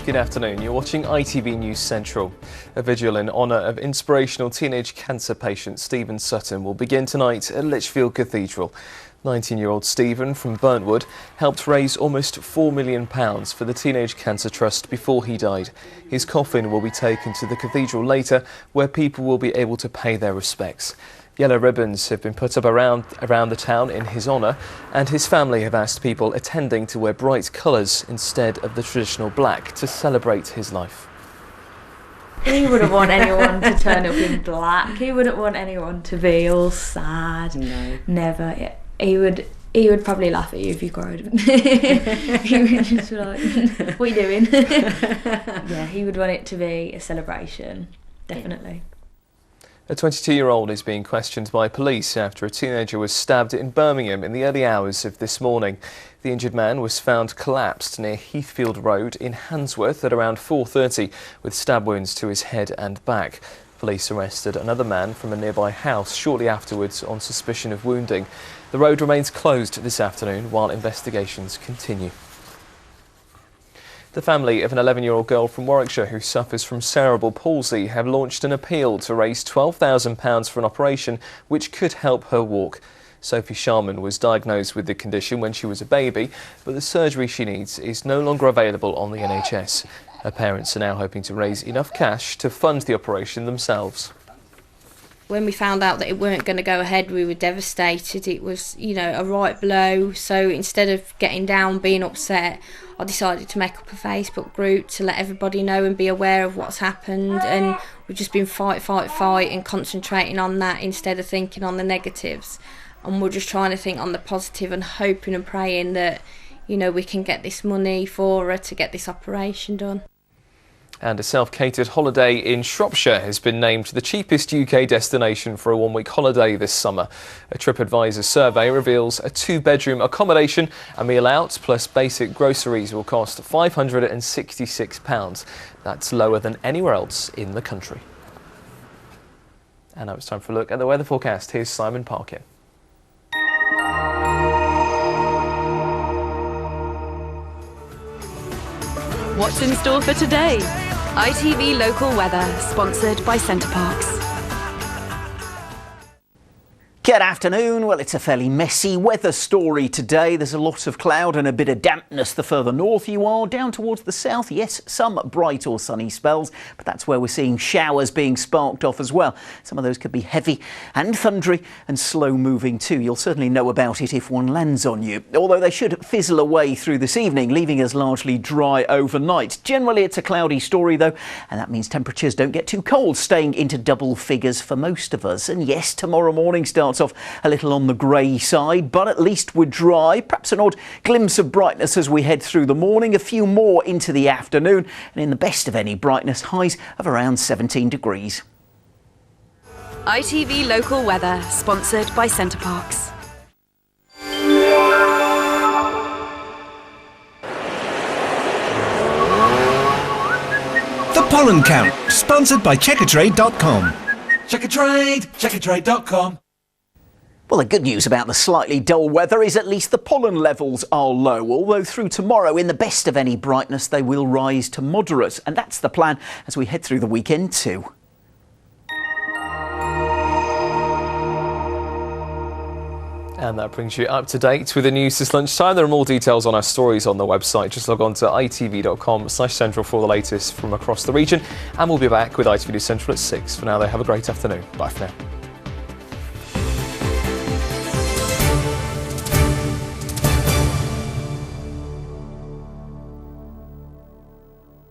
Good afternoon, you're watching ITV News Central. A vigil in honour of inspirational teenage cancer patient Stephen Sutton will begin tonight at Lichfield Cathedral. 19-year-old Stephen from Burntwood helped raise almost £4 million for the Teenage Cancer Trust before he died. His coffin will be taken to the cathedral later, where people will be able to pay their respects. Yellow ribbons have been put up around the town in his honour, and his family have asked people attending to wear bright colours instead of the traditional black to celebrate his life. He wouldn't want anyone to turn up in black. He wouldn't want anyone to be all sad. No. Never. He would probably laugh at you if you cried. He would just be like, what are you doing? Yeah, he would want it to be a celebration, definitely. A 22-year-old is being questioned by police after a teenager was stabbed in Birmingham in the early hours of this morning. The injured man was found collapsed near Heathfield Road in Handsworth at around 4:30 with stab wounds to his head and back. Police arrested another man from a nearby house shortly afterwards on suspicion of wounding. The road remains closed this afternoon while investigations continue. The family of an 11-year-old girl from Warwickshire who suffers from cerebral palsy have launched an appeal to raise £12,000 for an operation which could help her walk. Sophie Sharman was diagnosed with the condition when she was a baby, but the surgery she needs is no longer available on the NHS. Her parents are now hoping to raise enough cash to fund the operation themselves. When we found out that it weren't going to go ahead, we were devastated. It was, a right blow. So instead of getting down, being upset, I decided to make up a Facebook group to let everybody know and be aware of what's happened. And we've just been fight and concentrating on that instead of thinking on the negatives. And we're just trying to think on the positive and hoping and praying that, we can get this money for her to get this operation done. And a self-catered holiday in Shropshire has been named the cheapest UK destination for a one-week holiday this summer. A TripAdvisor survey reveals a two-bedroom accommodation, a meal out plus basic groceries will cost £566. That's lower than anywhere else in the country. And now it's time for a look at the weather forecast. Here's Simon Parkin. What's in store for today? ITV Local Weather, sponsored by Centre Parks. Good afternoon. Well, it's a fairly messy weather story today. There's a lot of cloud and a bit of dampness the further north you are. Down towards the south, yes, some bright or sunny spells, but that's where we're seeing showers being sparked off as well. Some of those could be heavy and thundery and slow moving too. You'll certainly know about it if one lands on you, although they should fizzle away through this evening, leaving us largely dry overnight. Generally, it's a cloudy story though, and that means temperatures don't get too cold, staying into double figures for most of us. And yes, tomorrow morning starts off a little on the grey side, but at least we're dry. Perhaps an odd glimpse of brightness as we head through the morning, a few more into the afternoon, and in the best of any brightness, highs of around 17 degrees. ITV Local Weather, sponsored by Centre Parks. The Pollen Count, sponsored by Checkatrade.com. Checkatrade.com. Well, the good news about the slightly dull weather is at least the pollen levels are low, although through tomorrow, in the best of any brightness, they will rise to moderate. And that's the plan as we head through the weekend too. And that brings you up to date with the news this lunchtime. There are more details on our stories on the website. Just log on to itv.com/central for the latest from across the region. And we'll be back with ITV News Central at 6. For now, though, have a great afternoon. Bye for now.